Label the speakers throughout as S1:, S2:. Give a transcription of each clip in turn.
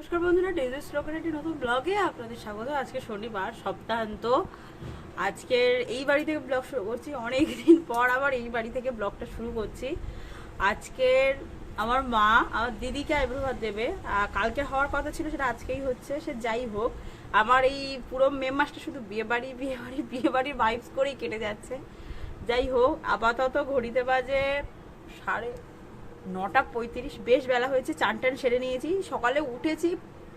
S1: নমস্কার বন্ধুরা, ডেজের শ্লোকের একটি নতুন ব্লগে আপনাদের স্বাগত। আজকে শনিবার, সপ্তাহান্ত। আজকের এই বাড়ি থেকে ব্লগ শুরু করছি। অনেক দিন পর আবার এই বাড়ি থেকে ব্লগটা শুরু করছি। আজকের আমার মা আমার দিদিকে আইব্রো ভাত দেবে। কালকে হওয়ার কথা ছিল, সেটা আজকেই হচ্ছে। সে যাই হোক, আমার এই পুরো মে মাসটা শুধু বিয়ে বাড়ির ভাইবস করেই কেটে যাচ্ছে। যাই হোক, আপাতত ঘড়িতে বাজে 9:35। বেশ বেলা হয়েছে। চান টান সেরে নিয়েছি। সকালে উঠেছি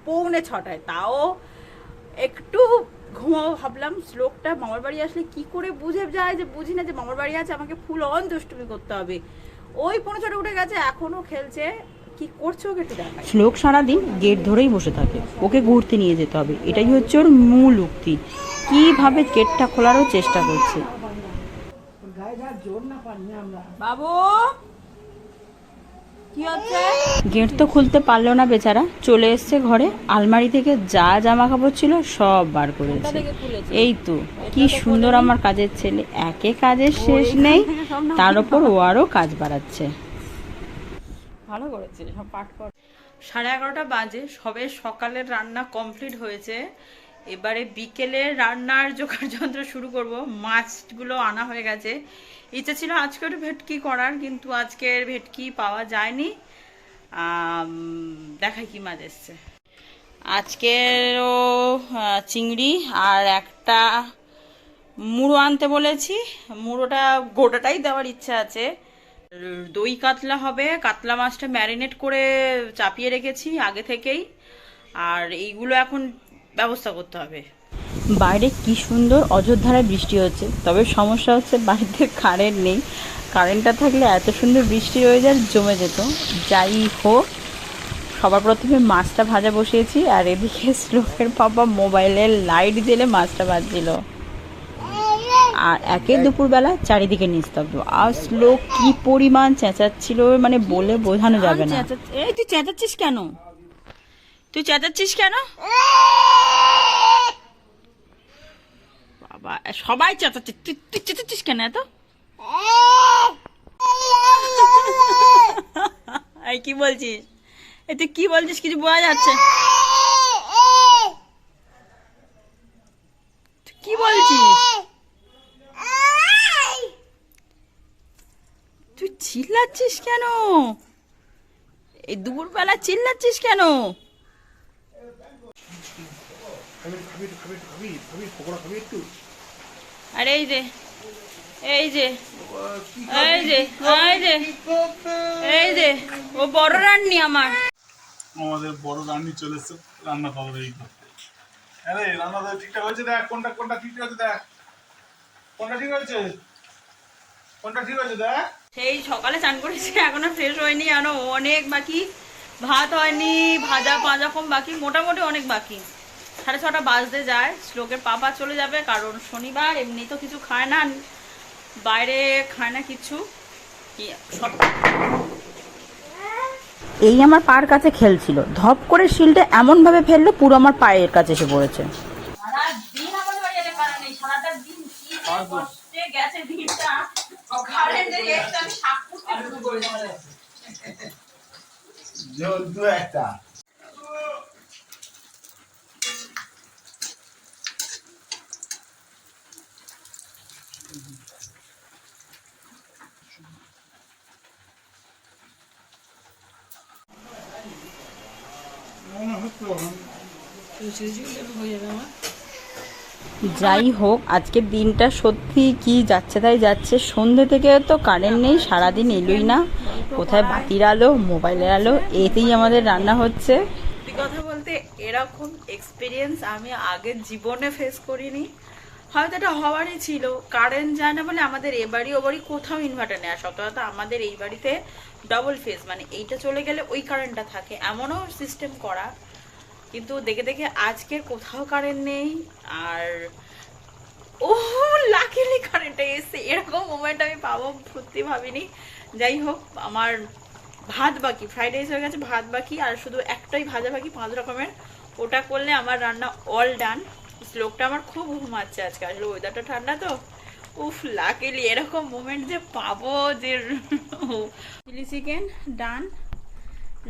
S1: 6:45। তাও একটু ঘুমাবো ভাবলাম। শ্লোকটা মামার বাড়ি আসলে কি করে বুঝে যায় যে বুঝি না যে মামার বাড়ি আছে, আমাকে ফুল অন দুষ্টুমি করতে হবে। ওই 5:45 উঠে গেছে, এখনো খেলছে। কি করছে ওকে একটু দেখাই।
S2: শ্লোক সারাদিন গেট ধরেই বসে থাকে, ওকে ঘুরতে নিয়ে যেতে হবে, এটাই হচ্ছে ওর মূল উক্তি। কিভাবে গেটটা খোলারও চেষ্টা করছে।
S1: বাবু কি হচ্ছে?
S2: গেট তো খুলতে পারলো না বেচারা, চলে এসছে ঘরে। আলমারি থেকে যা জামা কাপড় ছিল সব বার করেছে। এই তো কি সুন্দর আমার কাজের ছেলে, একে কাজের শেষ নেই, তার উপর ও আরও কাজ বাড়াচ্ছে।
S1: ভালো করেছে সব পাঠ কর। 11:30 বাজে, সবে সকালের রান্না কমপ্লিট হয়েছে। এবারে বিকেলের রান্নার জোগাড় যন্ত্র শুরু করব। মাছগুলো আনা হয়ে গেছে। ইচ্ছে ছিল আজকে একটু ভেটকি করার, কিন্তু আজকের ভেটকি পাওয়া যায়নি। দেখাই কি মাছ এসছে। আজকেরও চিংড়ি আর একটা মুড়ো আনতে বলেছি। মুড়োটা গোটাটাই দেওয়ার ইচ্ছা আছে। দই কাতলা হবে। কাতলা মাছটা ম্যারিনেট করে চাপিয়ে রেখেছি আগে থেকেই। আর এইগুলো এখন ব্যবস্থা করতে হবে।
S2: বাইরে কি সুন্দর অযোধ্যায় বৃষ্টি হচ্ছে, তবে সমস্যা হচ্ছে বাড়িতে কারেন্ট নেই। কারেন্টটা থাকলে এত সুন্দর বৃষ্টি হয়ে যায়, জমে যেত। যাই হোক, সবার প্রথমে মাছটা ভাজা বসিয়েছি, আর এদিকে শ্লোকের বাবা মোবাইলের লাইট দিলে মাছটা ভাজছিল। আর একে দুপুরবেলা চারিদিকে নিস্তব্ধ, আর শ্লোক কি পরিমাণ চেঁচাচ্ছিল, মানে বলে বোঝানো যাবে না।
S1: এই তুই চেঁচাচ্ছিস কেন? বাবা, সবাই চেঁচাচ্ছে, তুই চেঁচাচ্ছিস কেন এত? এই কি বলছিস? এই তুই কি বলছিস? কিছু বোঝা যাচ্ছে। তুই কি বলছিস? তুই চিল্লাচ্ছিস কেন? এই দুপুরবেলা চিল্লাচ্ছিস কেন? আরে এই যে এই যে এই যে এই যে এই যে ও বড় রান্নি
S3: আমাদের বড় রান্নি চলে এসছে রান্না খাবার এই করতে। আরে রান্না তো ঠিকঠাক হয়েছে, দেখ কোনটা কোনটা ঠিক আছে, দেখ কোনটা ঠিক হয়েছে, কোনটা ঠিক হয়েছে দেখ।
S1: সেই সকালে চান করেছি, এখনো ফ্রেশ হয়নি, এখনো অনেক বাকি। ভাত হয়নি, ভাজা 5 রকম বাকি, মোটামুটি অনেক বাকি। 6:30 বাজতে যায়। শ্লোকের পাপা চলে যাবে, কারণ শনিবার এমনি তো কিছু খায় না, বাইরে খায় না কিছু।
S2: এই আমার পায়ের কাছে খেলছিল, ধপ করে শিলটা এমন ভাবে ফেললো পুরো আমার পায়ের কাছে এসে পড়েছে।
S1: সারাদিন আমাদের বাড়ি এলে কারেন্ট নেই। সারাটা দিন কি কষ্টে গেছে দিনটা। কারেন্ট নেই, একটা আমি শাক করতে শুরু করেছি।
S3: যদ্দু একটা
S2: যাই হোক, আজকের দিনটা সত্যি কি যাচ্ছে তাই যাচ্ছে। সন্ধ্যে থেকে তো কারেন্ট নেই, সারাদিন এলোই না। কোথায় বাতির আলো, মোবাইলের আলো, এতেই আমাদের রান্না হচ্ছে।
S1: কথা বলতে এরকম এক্সপিরিয়েন্স আমি আগের জীবনে ফেস করিনি। হয়তো এটা হওয়ারই ছিল, কারেন্ট যায় না বলে। আমাদের এ বাড়ি ও বাড়ি কোথাও ইনভার্টার নেই। আর সত্যতা আমাদের এই বাড়িতে ডবল ফেজ, মানে এইটা চলে গেলে ওই কারেন্টটা থাকে, এমনও সিস্টেম করা। কিন্তু দেখে দেখে আজকের কোথাও কারেন্ট নেই। আর ও লাকিলি কারেন্টে এসে এরকম মোমেন্ট আমি পাবো সত্যি ভাবিনি। যাই হোক, আমার ভাত বাকি, ফ্রাইড রাইস হয়ে গেছে, ভাত বাকি, আর শুধু একটাই ভাজা বাকি 5 রকমের। ওটা করলে আমার রান্না অল ডান। শ্লোকটা আমার খুব ঘুমাচ্ছে আজকে, আসলে ওয়েদারটা ঠান্ডা তো। উফ, লাকিলি এরকম মোমেন্ট যে পাবো, যে চিলি চিকেন ডান,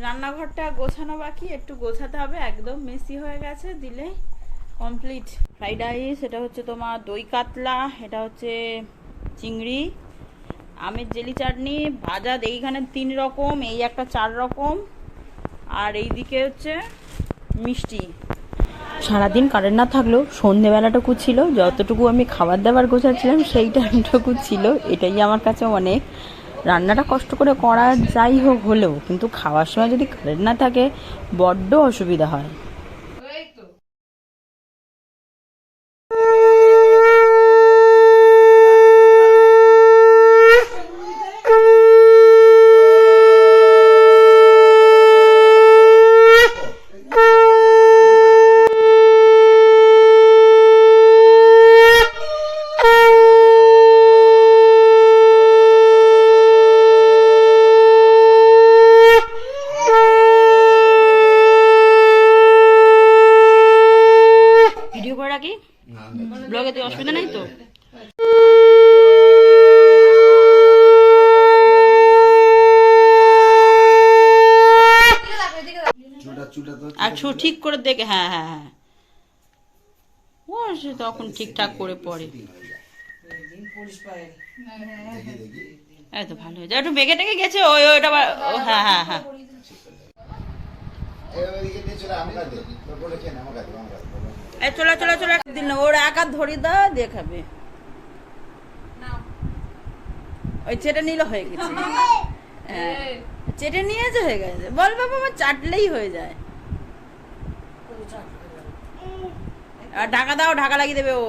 S1: রান্নাঘরটা গোছানো বাকি, একটু গোছাতে হবে, একদম মেসি হয়ে গেছে, দিলে কমপ্লিট। ফ্রাইড রাইস, এটা হচ্ছে তোমার দই কাতলা, এটা হচ্ছে চিংড়ি, আমের জেলি চাটনি, ভাজা এইখানে 3 রকম, এই একটা 4 রকম, আর এইদিকে হচ্ছে মিষ্টি।
S2: সারাদিন কারেন্ট না থাকলেও সন্ধেবেলাটুকু ছিল, যতটুকু আমি খাবার দাবার গোছাচ্ছিলাম সেই টাইমটুকু ছিল, এটাই আমার কাছে অনেক। রান্নাটা কষ্ট করে করা যাই হোক হলেও কিন্তু খাওয়ার সময় যদি কারেন্ট না থাকে বড্ড অসুবিধা হয়।
S1: ভিডিও করে রাখি, ব্লগে তো অসুবিধা নাই তো? একশো ঠিক করে দেখে, হ্যাঁ হ্যাঁ হ্যাঁ, ও সে তখন ঠিকঠাক করে পড়ে। এই তো ভালো হয়ে যায়, একটু বেগে টেগে গেছে ওই ওইটা হ্যাঁ হ্যাঁ হ্যাঁ। এই চলে চলে চলে দিন ওর এক হাত ধরি দা দেখাবে, ওই চেটে নিলে হয়ে গেছে। হ্যাঁ চেটে নিয়েছে, হয়ে গেছে, বল বাবা আমার চাটলেই হয়ে যায়। আর ঢাকা দাও, ঢাকা লাগিয়ে দেবে ও,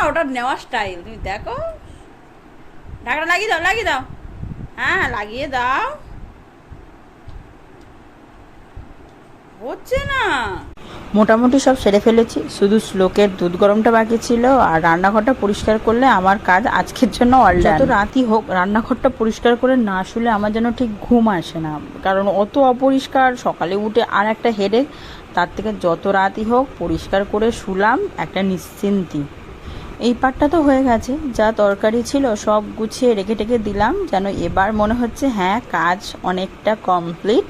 S1: ওটা নেওয়ার স্টাইল, তুমি দেখো। ঢাকাটা লাগিয়ে দাও, লাগিয়ে দাও, হ্যাঁ লাগিয়ে দাও, হচ্ছে না।
S2: মোটামুটি সব সেরে ফেলেছি, শুধু শ্লোকের দুধ গরমটা বাকি ছিল, আর রান্নাঘরটা পরিষ্কার করলে আমার কাজ আজকের জন্য অল ডান। যত রাতই হোক রান্নাঘরটা পরিষ্কার করে না শুলে আমার যেন ঠিক ঘুম আসে না, কারণ অত অপরিষ্কার, সকালে উঠে আর একটা হেডেক, তার থেকে যত রাতই হোক পরিষ্কার করে শুলাম, একটা নিশ্চিন্তি। এই পার্টটা তো হয়ে গেছে, যা তরকারি ছিল সব গুছিয়ে রেখে টেখে দিলাম, যেন এবার মনে হচ্ছে হ্যাঁ কাজ অনেকটা কমপ্লিট।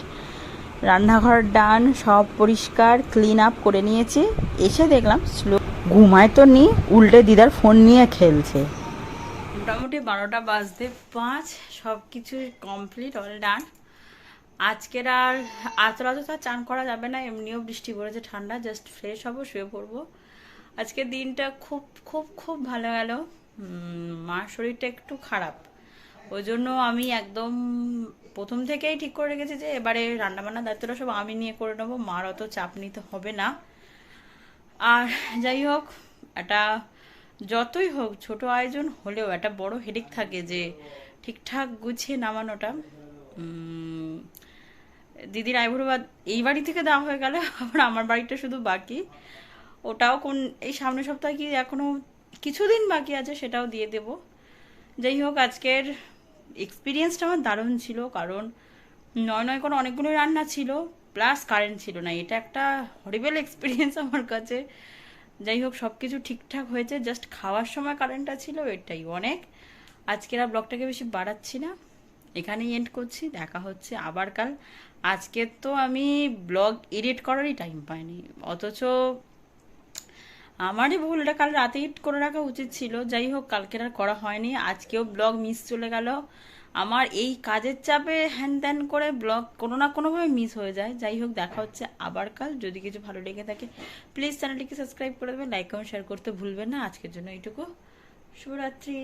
S2: রান্নাঘর ডান, সব পরিষ্কার ক্লিন আপ করে নিয়েছি। এসে দেখলাম শ্লোক ঘুমায় তো নি, উল্টে দিদার ফোন নিয়ে খেলছে।
S1: মোটামুটি 12টা বাজতে 5, সব কিছু কমপ্লিট, অল ডান। আজকের আর রাতে তো চান করা যাবে না, এমনিও বৃষ্টি পড়েছে, ঠান্ডা, জাস্ট ফ্রেশ হবো, শুয়ে পড়বো। আজকের দিনটা খুব খুব খুব ভালো গেল। মার শরীরটা একটু খারাপ, ওই জন্য আমি একদম প্রথম থেকেই ঠিক করে রেখেছি যে এবারে রান্নাবান্নার দায়িত্বটা সব আমি নিয়ে করে নেবো, মার অত চাপ নিতে হবে না। আর যাই হোক, একটা যতই হোক ছোট আয়োজন হলেও একটা বড় হেডেক থাকে যে ঠিকঠাক গুছিয়ে নামানোটা। দিদির আইবুড়ো ভাত এই বাড়ি থেকে দেওয়া হয়ে গেলে আবার আমার বাড়িটা শুধু বাকি, ওটাও এই সামনের সপ্তাহে কি এখনো কিছুদিন বাকি আছে, সেটাও দিয়ে দেব। যাই হোক, আজকের এক্সপিরিয়েন্সটা আমার দারুণ ছিল, কারণ নয় করে অনেকগুলো রান্না ছিল, প্লাস কারেন্ট ছিল না, এটা একটা হরিবেল এক্সপিরিয়েন্স আমার কাছে। যাই হোক, সব কিছু ঠিকঠাক হয়েছে, জাস্ট খাওয়ার সময় কারেন্টটা ছিল, এটাই অনেক। আজকের আর ব্লগটাকে বেশি বাড়াচ্ছি না, এখানেই এন্ড করছি, দেখা হচ্ছে আবার কাল। আজকে তো আমি ব্লগ এডিট করারই টাইম পাইনি, অথচ আমারই ভুলটা, কাল রাতে এডিট করে রাখা উচিত ছিল। যাই হোক, কালকের আর করা হয়নি, আজকেও ব্লগ মিস চলে গেল। আমার এই কাজের চাপে হ্যান ত্যান করে ব্লগ কোনো না কোনোভাবে মিস হয়ে যায়। যাই হোক, দেখা হচ্ছে আবার কাল। যদি কিছু ভালো লেগে থাকে প্লিজ চ্যানেলটিকে সাবস্ক্রাইব করে দেবেন, লাইক কমেন্ট শেয়ার করতে ভুলবেন না। আজকের জন্য এইটুকু, শুভরাত্রি।